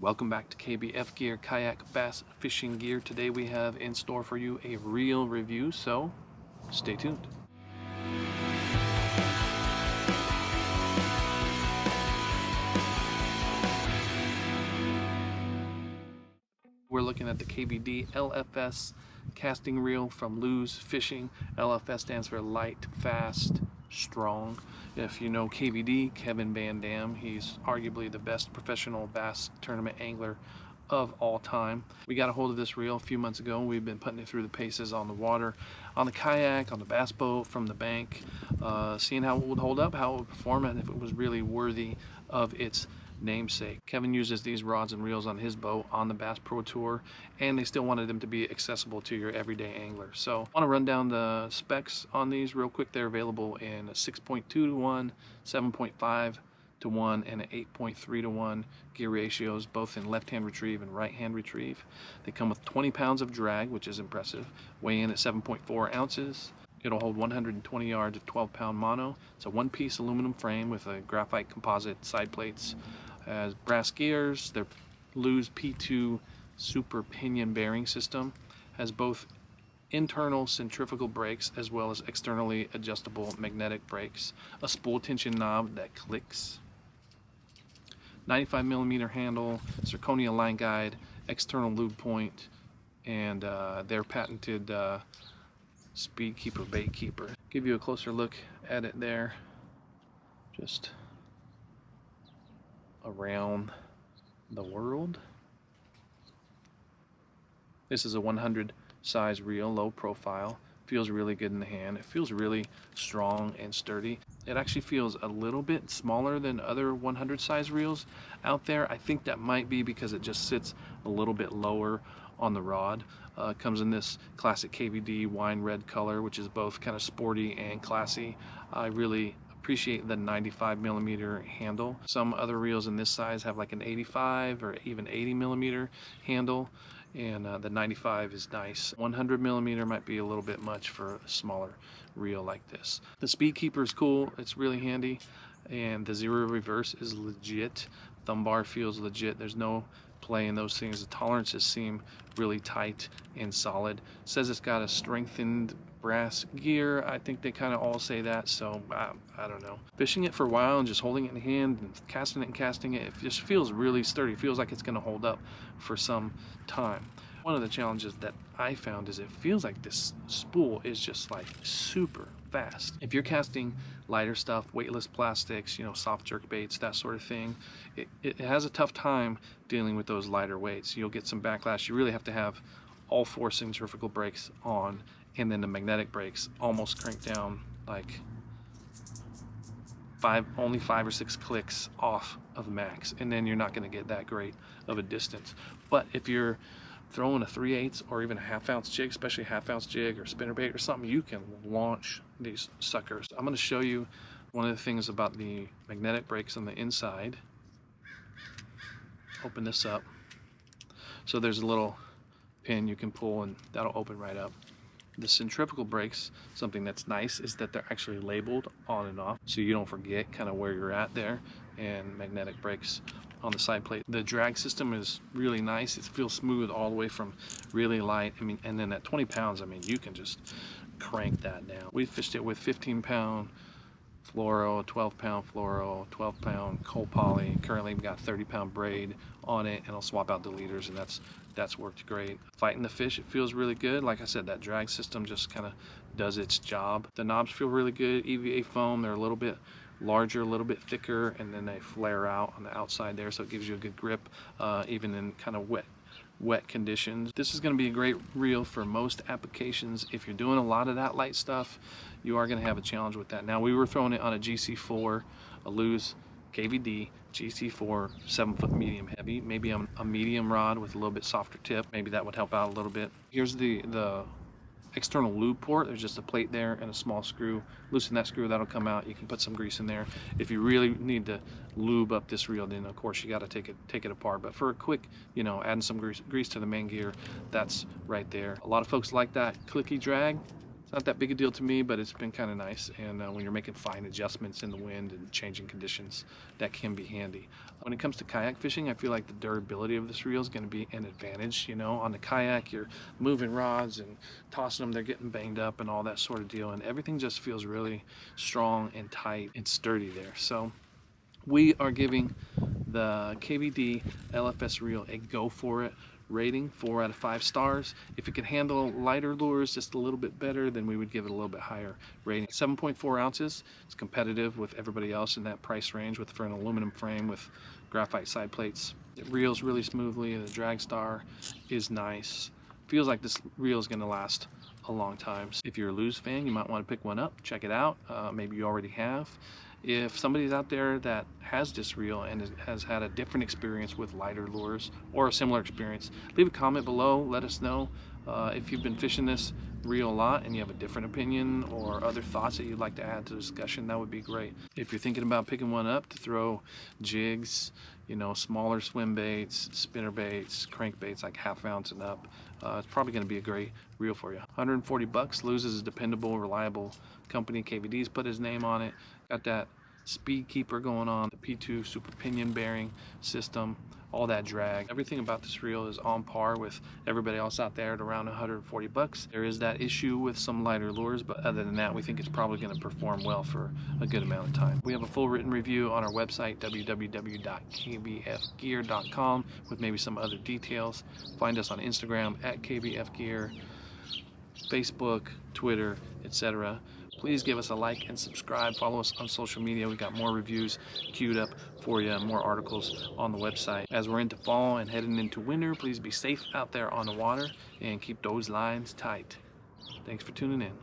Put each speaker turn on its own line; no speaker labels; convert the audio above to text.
Welcome back to KBFGear Kayak Bass Fishing Gear. Today we have in store for you a reel review, so stay tuned. We're looking at the KVD LFS casting reel from Lew's Fishing. LFS stands for light, fast, strong. If you know KVD, Kevin Van Dam, he's arguably the best professional bass tournament angler of all time. We got a hold of this reel a few months ago. We've been putting it through the paces on the water, on the kayak, on the bass boat, from the bank, seeing how it would hold up, how it would perform, and if it was really worthy of its namesake. Kevin uses these rods and reels on his boat on the Bass Pro Tour, and they still wanted them to be accessible to your everyday angler. So I want to run down the specs on these real quick. They're available in a 6.2 to 1, 7.5 to 1, and an 8.3 to 1 gear ratios, both in left-hand retrieve and right-hand retrieve. They come with 20 pounds of drag, which is impressive. Weigh in at 7.4 ounces. It'll hold 120 yards of 12-pound mono. It's a one-piece aluminum frame with a graphite composite side plates. Has brass gears. Their Lew's P2 Super Pinion bearing system has both internal centrifugal brakes as well as externally adjustable magnetic brakes. A spool tension knob that clicks. 95mm handle, zirconia line guide, external lube point, and their patented speed keeper, bait keeper. Give you a closer look at it there, just around the world. This is a 100 size reel, low profile. Feels really good in the hand. It feels really strong and sturdy. It actually feels a little bit smaller than other 100 size reels out there. I think that might be because it just sits a little bit lower on the rod. It comes in this classic KVD wine red color, which is both kind of sporty and classy. I really appreciate the 95mm handle. Some other reels in this size have like an 85 or even 80mm handle, and the 95 is nice. 100mm might be a little bit much for a smaller reel like this. The speed keeper is cool, it's really handy, and the zero reverse is legit. Thumb bar feels legit. There's no play in those things. The tolerances seem really tight and solid. It says it's got a strengthened brass gear. I think they kind of all say that, so I don't know. Fishing it for a while and just holding it in hand and casting it, it just feels really sturdy. It feels like it's going to hold up for some time. One of the challenges that I found is it feels like this spool is just like super fast. If you're casting lighter stuff, weightless plastics, soft jerk baits, that sort of thing, it has a tough time dealing with those lighter weights. You'll get some backlash. You really have to have all 4 centrifugal brakes on, and then the magnetic brakes almost crank down like only 5 or 6 clicks off of max, and then you're not going to get that great of a distance. But if you're throwing a 3/8 or even a 1/2 ounce jig, especially a 1/2 ounce jig or spinnerbait or something, you can launch these suckers. I'm going to show you one of the things about the magnetic brakes on the inside. Open this up. So there's a little pin you can pull and that'll open right up. The centrifugal brakes, something that's nice is that they're actually labeled on and off, so you don't forget kind of where you're at there. And magnetic brakes on the side plate. The drag system is really nice. It feels smooth all the way from really light. And then at 20 pounds, you can just crank that down. We fished it with 15-pound fluoro, 12-pound fluoro, 12-pound coal poly. Currently we've got 30-pound braid on it, and I'll swap out the leaders, and that's worked great. Fighting the fish, it feels really good. Like I said, that drag system just kind of does its job. The knobs feel really good. EVA foam, they're a little bit larger, a little bit thicker, and then they flare out on the outside there, so it gives you a good grip even in kind of wet conditions. This is going to be a great reel for most applications. If you're doing a lot of that light stuff, you are going to have a challenge with that. Now, we were throwing it on a GC4, a Lew's KVD GC4 7-foot medium heavy, maybe a medium rod with a little bit softer tip. Maybe that would help out a little bit. Here's the external lube port. There's just a plate there and a small screw. Loosen that screw, that'll come out. You can put some grease in there. If you really need to lube up this reel, then of course you got to take it apart. But for a quick, adding some grease to the main gear, that's right there. A lot of folks like that clicky drag. It's not that big a deal to me, but it's been kind of nice. And when you're making fine adjustments in the wind and changing conditions, that can be handy. When it comes to kayak fishing, I feel like the durability of this reel is going to be an advantage. You know, on the kayak, you're moving rods and tossing them, they're getting banged up and all that sort of deal. And everything just feels really strong and tight and sturdy there. So we are giving the KVD LFS reel a go for it rating, 4 out of 5 stars. If it could handle lighter lures just a little bit better, then we would give it a little bit higher rating. 7.4 ounces. It's competitive with everybody else in that price range for an aluminum frame with graphite side plates. It reels really smoothly, and the drag star is nice. Feels like this reel is going to last a long time. So if you're a Lew's fan, you might want to pick one up, check it out. Maybe you already have. If somebody's out there that has this reel and has had a different experience with lighter lures or a similar experience, leave a comment below. Let us know if you've been fishing this reel a lot and you have a different opinion or other thoughts that you'd like to add to the discussion. That would be great. If you're thinking about picking one up to throw jigs, you know, smaller swim baits, spinner baits, crankbaits like 1/2 ounce and up, it's probably going to be a great reel for you. 140 bucks. Lew's is a dependable, reliable company. KVD's put his name on it. Got that speed keeper going on, the P2 super pinion bearing system, all that drag. Everything about this reel is on par with everybody else out there at around 140 bucks. There is that issue with some lighter lures, but other than that, we think it's probably going to perform well for a good amount of time. We have a full written review on our website, www.kbfgear.com, with maybe some other details. Find us on Instagram at KBFGear, Facebook, Twitter, etc. Please give us a like and subscribe. Follow us on social media. We got more reviews queued up for you, more articles on the website. As we're into fall and heading into winter, please be safe out there on the water and keep those lines tight. Thanks for tuning in.